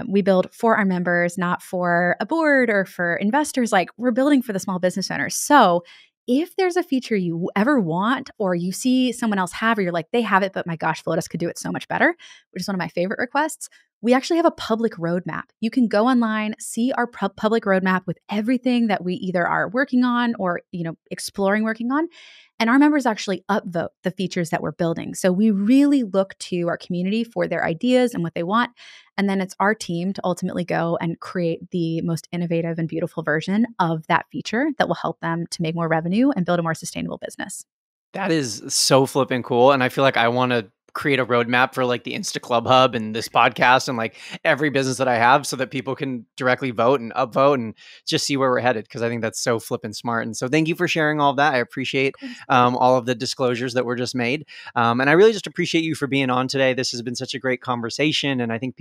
[SPEAKER 2] we build for our members, not for a board or for investors. Like we're building for the small business owners. So if there's a feature you ever want or you see someone else have, or you're like, they have it, but my gosh, Flowdesk could do it so much better, which is one of my favorite requests, we actually have a public roadmap. You can go online, see our public roadmap with everything that we either are working on or, exploring working on. And our members actually upvote the features that we're building. So we really look to our community for their ideas and what they want. And then it's our team to ultimately go and create the most innovative and beautiful version of that feature that will help them to make more revenue and build a more sustainable business.
[SPEAKER 1] That is so flipping cool. And I feel like I want to create a roadmap for like the InstaClubHub and this podcast and like every business that I have so that people can directly vote and upvote and just see where we're headed. Cause I think that's so flipping smart. And so thank you for sharing all of that. I appreciate all of the disclosures that were just made. And I really just appreciate you for being on today. This has been such a great conversation. And I think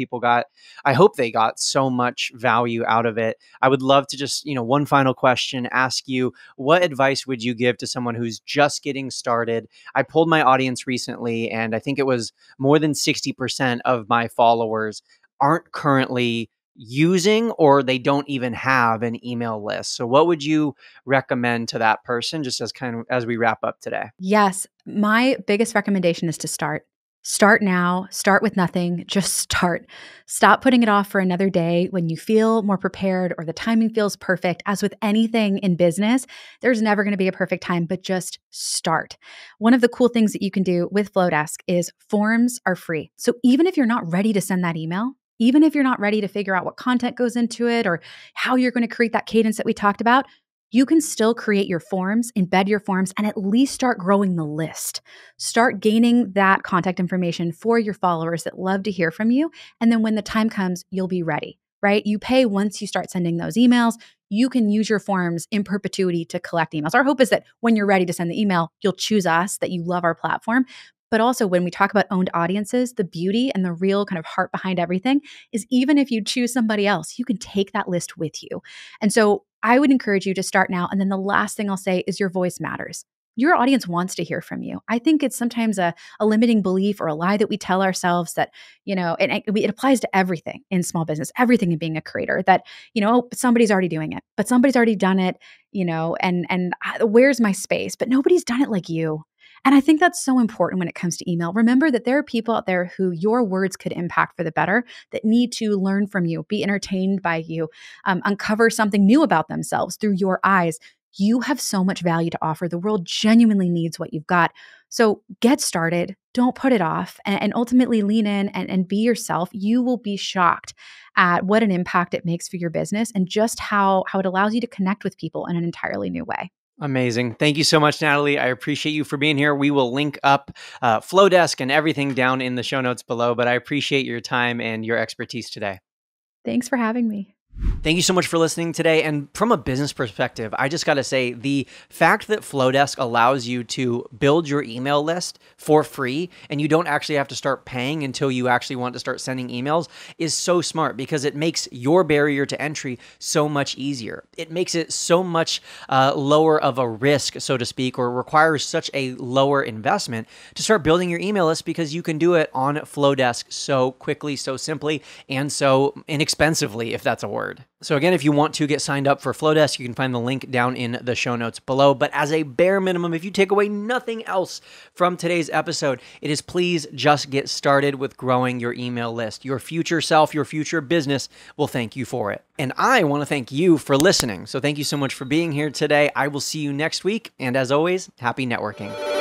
[SPEAKER 1] I hope they got so much value out of it. I would love to just, one final question, ask you, what advice would you give to someone who's just getting started? I polled my audience recently, and I think it was more than 60% of my followers aren't currently using or they don't even have an email list. So what would you recommend to that person just as kind of as we wrap up today?
[SPEAKER 2] Yes, my biggest recommendation is to start. Start now, start with nothing, just start. Stop putting it off for another day when you feel more prepared or the timing feels perfect. As with anything in business, there's never going to be a perfect time, but just start. One of the cool things that you can do with Flowdesk is forms are free. So even if you're not ready to send that email, even if you're not ready to figure out what content goes into it or how you're going to create that cadence that we talked about, you can still create your forms, embed your forms, and at least start growing the list. Start gaining that contact information for your followers that love to hear from you. And then when the time comes, you'll be ready, right? You pay once you start sending those emails. You can use your forms in perpetuity to collect emails. Our hope is that when you're ready to send the email, you'll choose us, that you love our platform. But also, when we talk about owned audiences, the beauty and the real kind of heart behind everything is even if you choose somebody else, you can take that list with you. And so I would encourage you to start now. And then the last thing I'll say is your voice matters. Your audience wants to hear from you. I think it's sometimes a limiting belief or a lie that we tell ourselves that, it applies to everything in small business, everything in being a creator, that, somebody's already doing it, but somebody's already done it, and where's my space? But nobody's done it like you. And I think that's so important when it comes to email. Remember that there are people out there who your words could impact for the better, that need to learn from you, be entertained by you, uncover something new about themselves through your eyes. You have so much value to offer. The world genuinely needs what you've got. So get started. Don't put it off, and ultimately lean in and be yourself. You will be shocked at what an impact it makes for your business and just how it allows you to connect with people in an entirely new way.
[SPEAKER 1] Amazing. Thank you so much, Natalie. I appreciate you for being here. We will link up Flowdesk and everything down in the show notes below, but I appreciate your time and your expertise today.
[SPEAKER 2] Thanks for having me.
[SPEAKER 1] Thank you so much for listening today. And from a business perspective, I just got to say the fact that Flowdesk allows you to build your email list for free and you don't actually have to start paying until you actually want to start sending emails is so smart because it makes your barrier to entry so much easier. It makes it so much lower of a risk, so to speak, or requires such a lower investment to start building your email list because you can do it on Flowdesk so quickly, so simply, and so inexpensively, if that's a word. So again, if you want to get signed up for Flowdesk, you can find the link down in the show notes below. But as a bare minimum, if you take away nothing else from today's episode, it is please just get started with growing your email list. Your future self, your future business will thank you for it. And I want to thank you for listening. So thank you so much for being here today. I will see you next week. And as always, happy networking.